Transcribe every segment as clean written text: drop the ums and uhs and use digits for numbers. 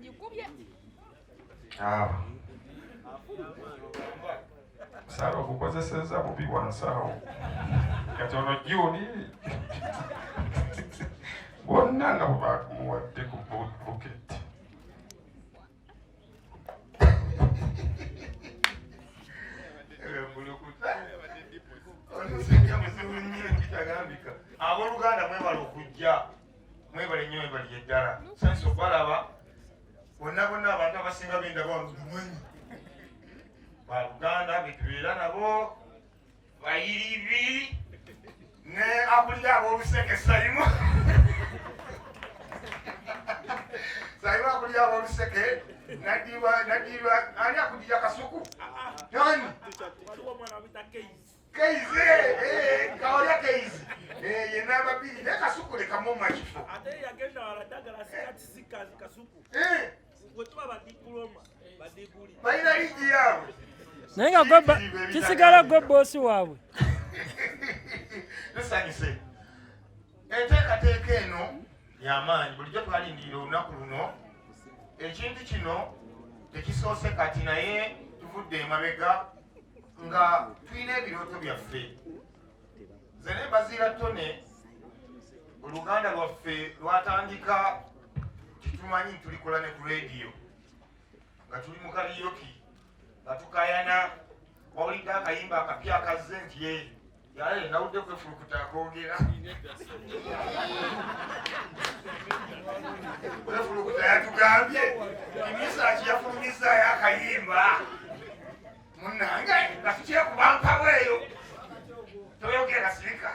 agikubye. Saro kukozeseza bubi wansawo. Katono juni. Bonna nga bakumuwadde ku bucket. Abooluganda mwebala okujja mwebale nnyo mwebali eddala sansi okwalaba bonna abantu abasinga b'endaba mmanyi baluganda betubeera nabo bayirivi ne akulira ab'oluseke Salimu akulira ab'oluseke nadibwa ani akudira Kasuku yani Keize kaolya Keize yena babiri ne Kasuku lekamu makifo ate yagenda waladagala sikati Kasuku wetuba badiploma badiguli balina ligi yaabwe naye nga kisigala gwe boosi waabwe. tusanyuse enteekateeka eno y'amaanyi bulijjo twalindirira olunaku luno ekintu kino tekisoose kati naye tuvudde emabega nga tulina ebirooto byaffe nze ne Mbazira Tonny oluganda lwaffe lwatandika kitumanyi tulikola ne ku rediyo nga tuli mu karaoke nga tukayana wawulidde akayimba akapya akazze nti ye yale nawudde kwefulukuta akoogera kwefulukuta yatugambye imisaaki yafulumizaayo akayimba munnange nga tukyekubampaweeyo toyogera sirika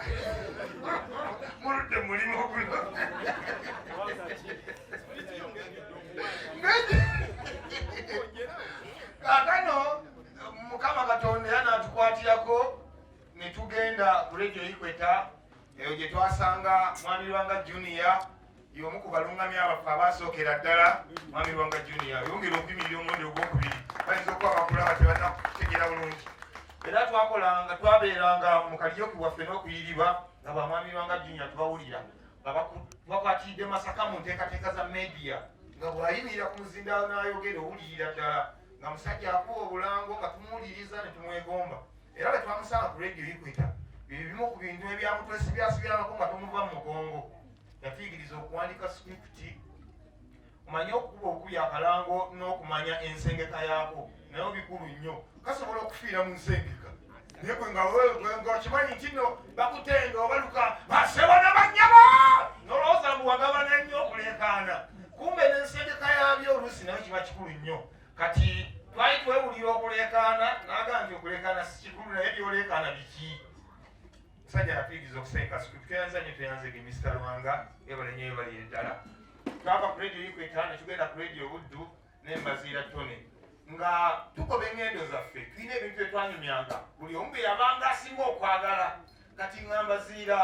muludde mulimu guno kaakano Mukama Katonda yanaatukwatirako ne tugenda ku rediyo Ikweta eyo gye twasanga mwami Lwanga Junior y'omu ku balungamya abaffe abaasookera ddala. Mwami Lwanga Junior yongera okuyimirira omulundi ogwokubiri bayinza okuba bakulaba tebannakutegeera bulungi. Era twabeeranga mu kalyoki waffe n'okuyirirwa nga bamwami Lwanga Junior tubawulira nga bakwatiridde Masaka mu nteekateeka za media nga bw'ayimirira ku muzindaalo n'ayogera owulirira ddala nga musajja akuwa obulango nga tumuwuliriza ne tumwegomba. Era bwe twamusanga ku rediyo Ikweta bimu ku bintu ebyamutwesibyasibyanako nga tumuva mu mugongo yatuyigiriza okuwandika scripti omanye okukuba okuya akalango n'okumanya ensengeka yaako naye bikulu nnyo kasobola okufiira mu nsengeka naye gwe nga okimanyi nti nno bakutenga obaluka basebona bannyabo nolowooza mbu wagabana nnyo okuleekaana kumbe n'ensengeka yaabyo oluusi nayo kiba kikulu nnyo. Kati twali twewulira okuleekaana n'agamba nti okuleekaana si kikulu naye byoleekaana biki. Musajja yatuyigiriza okusengeka script tuyanza nnyo tuyanzege Mr. Lwanga ebale nnyo ebali eddala. Twava ku rediyo Ikweta ne tugenda ku rediyo Buddu ne Mbazira Tonny nga tugoba engendo zaffe tulina ebintu byetwanyumyanga buli omu bye yabanga asinga okwagala. Kati Mbazira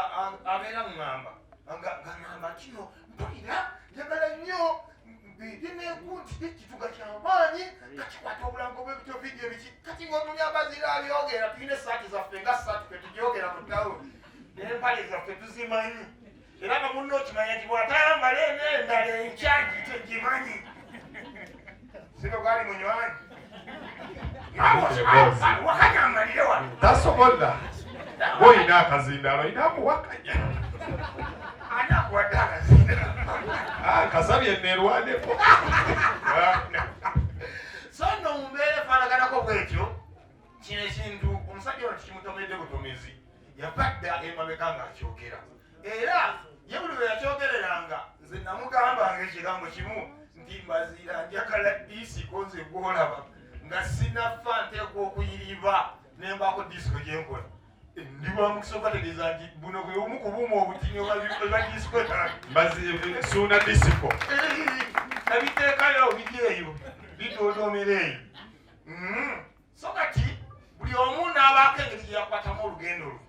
abeera ŋŋamba nga ŋŋamba kino mpulira njagala nnyo bineekuntide ekituga ky'amaanyi kakikwata obulango bw'ebityo bijjo biki kati ng'otunya Mbazira abyogera tulina essaati zaffe nga ssaati fe tugyogera mu ttawuni n'empale zaffe tuzimanyi era nga munno okimanya nti bw'atayambala n'endala enkyagi tegimanyi sino gwali munywanyi wakanyambalire wano tasobola boyina akazindaalo olina akuwakanya ani akuwadde akazindaalo kasabye neerwaneko so nno mumbeera efaanaganako bwetyo kino ekintu omusajja ono tikimutomedde butomezi yabadda emabeka ng'akyogera era ye buli bwe yakyogereranga nze namugambanga ekigambo kimu nti Mbazira njagala disiko nze gwolaba nga sinafa nteekwa okuyiriba nembaako disiko gyenkola ndiba mukisooka tegeeza nti buno bwe omu ku buuma obutini oba disiko Suuna disiko nabiteekayo biri eyo bitoodoomera eyo so kati buli omu n'abaako engeri gye yakwatamu olugendo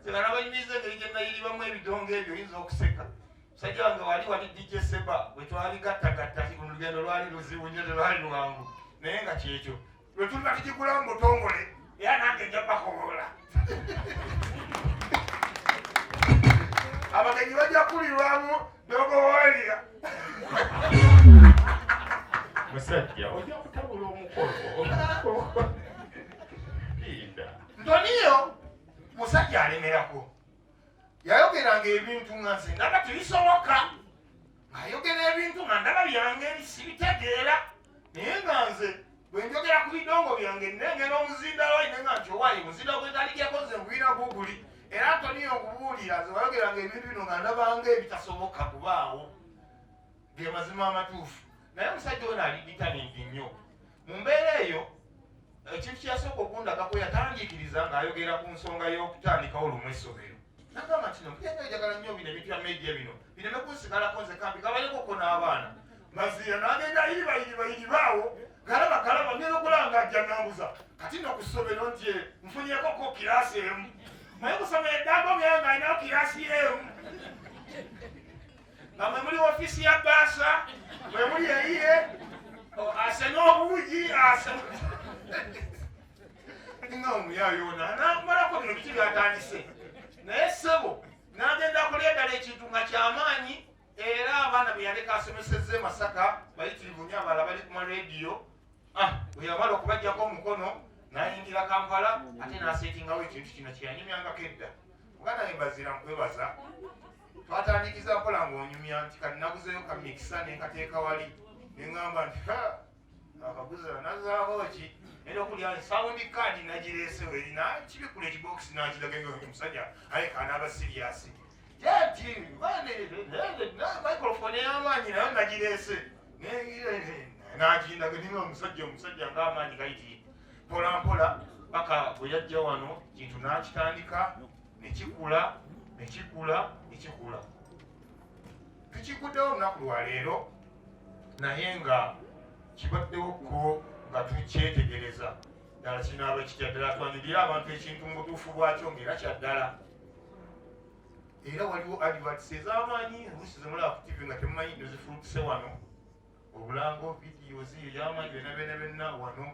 lwe nabanyumiriza engeri gye nayiribamu ebidongo ebyo oyinza okuseka. Musajja wange wali DJ Seba bwe twaligattagatta olugendo lwali luzibu nnyo telwali lwangu naye nga kyekyo lwe tulina tugigula mu butongole era nange nja bakobola abagenyi bajja kulirwamu dogowoolira omusajja ojja kutabula omukolo. Ntoniyo musajja alemerako. Yayogeranga ebintu nga nze ndaba tebisoboka. Ng'ayogera ebintu nga ndaba byange sibitegeera. Naye nga nze bwe njogera ku bidongo byange nnengera omuzindaalo ayine nga nti owaayi muzindaalo gwe ntaligyeko nze ngwira guuguli. Era Ntoniyo okubuulira nze wayogeranga ebintu bino nga ndabanga ebitasoboka kubaawo. Ge mazima amatuufu. Naye omusajja ono ali bitamindi nnyo. Mu mbeera eyo ekintu kyasooka okundagako yatandiikiriza ng'ayogera ku nsonga y'okutandikawo lumu essomero. Nagamba kino mugenda njagala nnyo bino ebintu bya media bino bireme kunsigalako nze kambi kabalekoko n'abaana. Mbazira n'agenda yiribaawo galaba ngenda okulaba ajja nambuza kati no ku ssomero nti nfunyeko ko kiraasi emu. Naye kusomera eddago byange alinawo kiraasi emu. Nga mwe muli ofiisi ya baasa, mwe muli eyiye, ase n'obuugi ase. Nga omuyayoona namalako bino biki byatandise. Naye ssebo n'agenda akolera ddala ekintu nga kyamaanyi era abaana be yaleka asomesezza e Masaka bayitirivu nnyo abalala bali ku marediyo. Bwe yamala okubajjako omukono n'ayingira Kampala ate n'aseetingawo ekintu kino kye yanyumyangako edda. Muganda we Mbazira nkwebaza. Twatandikiza nkola ng'onyumya nti kati naguzeeyo kamikisa ne nkateeka wali. Ne ŋŋamba nti akaguza nazaako ki? Era okulya sawundi kaadi nagireesewo erina kibikula ekibokisi n'akiraga omusajja aleka anaaba siriyasi. Jati microphone ey'amaanyi nayo nagireese. N'agindaga ninga omusajja ng'amaanyi gayiti. Mpola mpola paka bwe yajja wano kintu n'akitandika ne kikula. Tukikuddewo olunaku lwa leero naye nga kibaddewo ko nga tukyetegereza ddala kinaaba kitya ddala twanirira abantu ekintu mu butuufu bwakyo ng'era kyaddala. Era waliwo adverts ez'amaanyi oluusi ze mulaba ku TV nga temumanyi nnyo zifulukise wano. Obulango videos ey'amaanyi benna wano.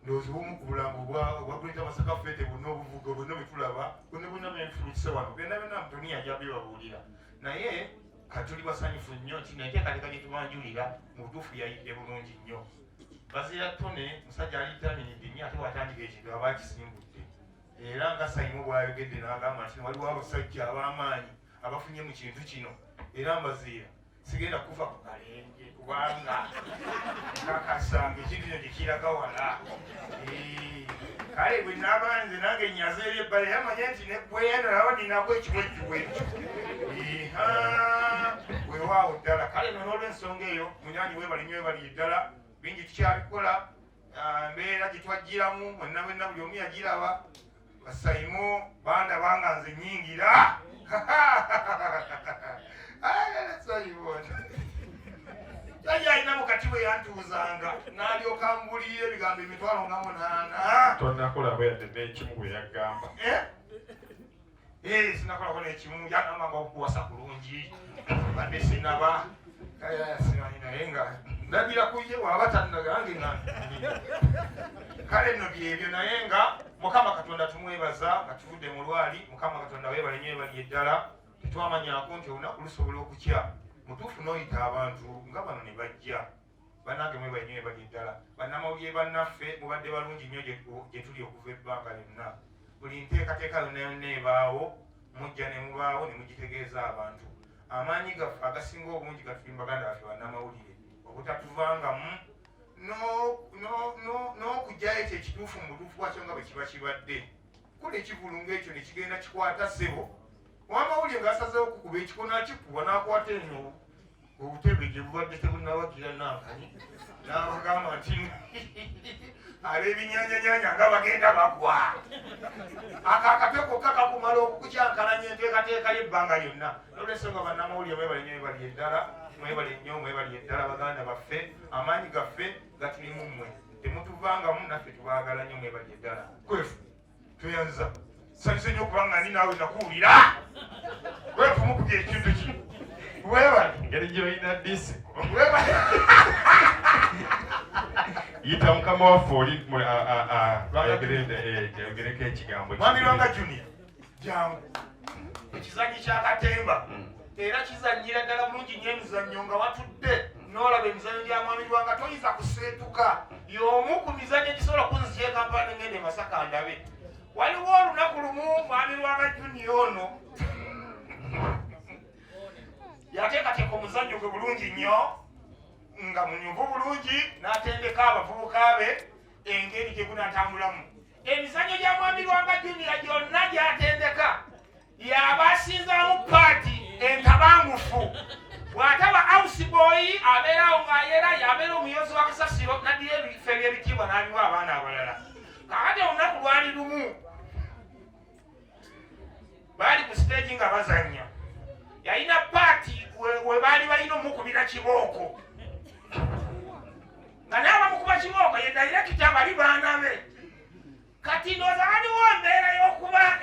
Ndowooza obumu ku bulango obwa Greater Masaka Fete bonna obuvuga bonna bwe tulaba bonna byenfulukise wano byonna Tonny ajja bibabuulira. Naye katuli basanyufu nnyo nti nenteekateeka gye tubanjulira mu butuufu yayidde bulungi nnyo. Mbazira Tonny musajja ali determined nnyo ate watandika ekintu aba akisimbudde. Era nga Sayimu bw'ayogedde n'agamba nti waliwo abasajja ab'amaanyi abafunye mu kintu kino. Era Mbazira sigenda kufa ku kalenje kubanga kakasanga ekintu kino tekiraga wala. Kale bwe naaba nze nange nnyaza eby'ebbala yamanye nti neggweeno nawo ninako ekiwejjuwejju. Weewaawo ddala kale no n'olw'ensonga eyo munyanyi weebali nnyo weebali ddala bingi tukyabikola. Mbeera gye twajjiramu mwenna buli omu yagiraba. Basayimu bandabanga nze nnyingira. Yali alina mukati bwe yantuuzanga n'alyoka ambulira ebigambo emitwalo nga 8. Tonnakolako yadde n'ekimu bwe yagamba. Sinakolako n'ekimu yagambanga okukuwasa kulungi badde sinaba naye nga ndabira ku ye waba tannagange nga kale nno byebyo naye nga Mukama Katonda tumwebaza nga tuvudde mu lwali. Mukama Katonda weebale nnyo weebali eddala. Tetwamanyako nti olunaku lusobola okukya mutuufu n'oyita abantu nga bano ne bajja. Bannange mwebali nnyo weebali eddala. Bannamawulire bannaffe mubadde balungi nnyo gye tuli okuva ebbanga lyonna. Buli nteekateeka yonna ebaawo mujja ne mubaawo ne mugitegeeza abantu. Amaanyi gaffe agasinga obungi gatuli baganda baffe bannamawulire obutatuvangamu n'okugyayo ekyo ekituufu mu butuufu bwakyo nga bwe kiba kibadde. Kola ekivulu ng'ekyo ne kigenda kikwata ssebo. Wamawulire ng'asazeewo okukuba ekikono akikuba n'akwata eno obutebe gye bubadde tebunabagira nankani n'abagamba nti ab'ebinyanjanyanya nga bagenda bagwa. Akakateko kakakumala okukukyankalanya enteekateeka y'ebbanga lyonna. Olw'ensonga bannamawulire mwebale nnyo weebali eddala. Mwebale nnyo mwebali eddala baganda baffe. Amaanyi gaffe gatuli mu mmwe. Temutuvangamu naffe tubaagala nnyo mwebali eddala. Kwefu tweyanza sanyuse nnyo okubanga ndi naawe nakuwulira. Kwefu mukubye ekintu ki weebale Engeri gy'olina disi. Weebale. Yita mukama waffe oli ayogereko ekigambo. Mwami Lwanga Junior jangu ekizannyi ky'akatemba era kizannyira ddala bulungi nnyo emizannyo nga watudde n'olaba emizannyo gya Mwami Lwanga toyinza kuseera kyokka y'omu ku mizannyo egisobola kunzija ekampala ngende Masaka ndabe. Waliwo olunaku lumu mwami lwanga Junior ono yateekateeka omuzannyo gwe bulungi nnyo nga munyuvu bulungi n'atendeka abavubuka be engeri gye gunaatambulamu. Emizannyo gya mwami lwanga Junior gyonna gy'atendeka y'aba asinzaamu paati entabangufu. Bw'ataba house boy abeerawo ng'ayera y'abeera omuyozi wa kasasiro n'addira ebifo eby'ebitiibwa n'abiwa abaana abalala. Kakati olunaku lwali lumu baali ku stage nga bazannya, yalina paati we baali balina omukubira kibooko nga n'abamukuba kibooko ye dayirekita bali baana be. Kati ndowooza waliwo embeera y'okuba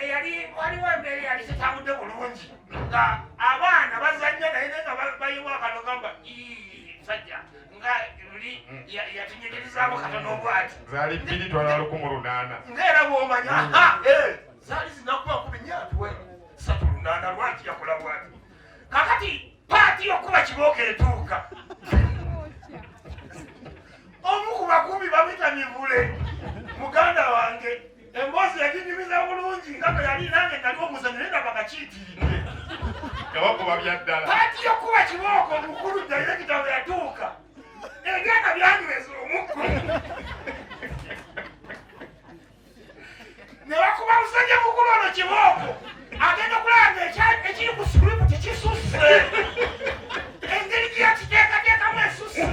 waliwo embeera eyali tetambudde bulungi nga abaana bazannya naye nga bayiwa akano gamba musajja nga luli yatunyegerezaako katono bwati zaali 2:8 ng'era bw'omanya zaali zinakuba 3:8 lwaki yakola bwati. Kakati paati y'okuba kibooko etuuka, omu ku bakumi bamuyita Mivule muganda wange. Emboozi yaginyumiza bulungi nga bwe yali nange nali omuzannyo naye nga bagakiitiridde nga bakuba bya ddala. paati y'okuba kibooko omukulu dayirekita bwe yatuuka ebyana byanyweza omukku ne bakuba musajja mukulu ono kibooko agenda okulaba ekiri ku script kisusse engeri gye yakiteekateekamu esusse.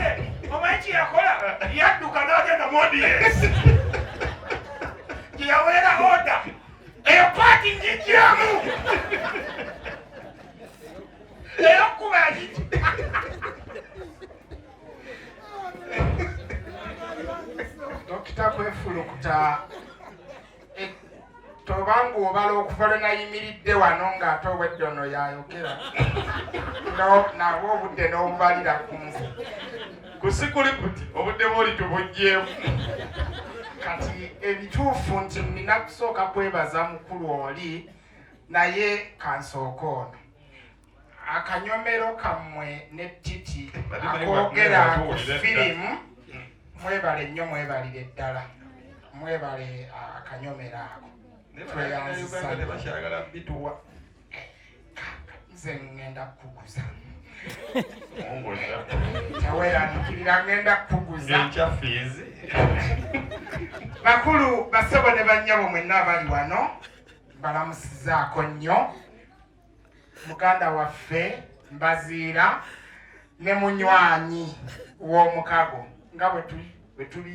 Omanyi kye yakola? Yadduka n'agenda mu audience gye yaweera oda eyo paati ngijjamu ey'okkuba yagiti Dokita kwefulukuta tobanga obala okuva lwe nayimiridde wano ng'ate obwedde ono yayogera nabwo obudde n'obubalira ku nze Ku sikuluputi obudde bw'oli tubuggyemu. kati ebituufu nti nina kusooka kwebaza mukulu oli naye kansooka ono akanyomero kammwe ne Titi akoogera ku firimu mwebale nnyo mwebalire ddala mwebale akanyomero ako tweyanzisa nze ngenda kukuguza taweerandikirira ngenda kukuguza bakulu basebo ne bannyabo mwenna abali wano balamusizaako nnyo muganda waffe Mbazira ne munywanyi w'omukago nga bwe tuli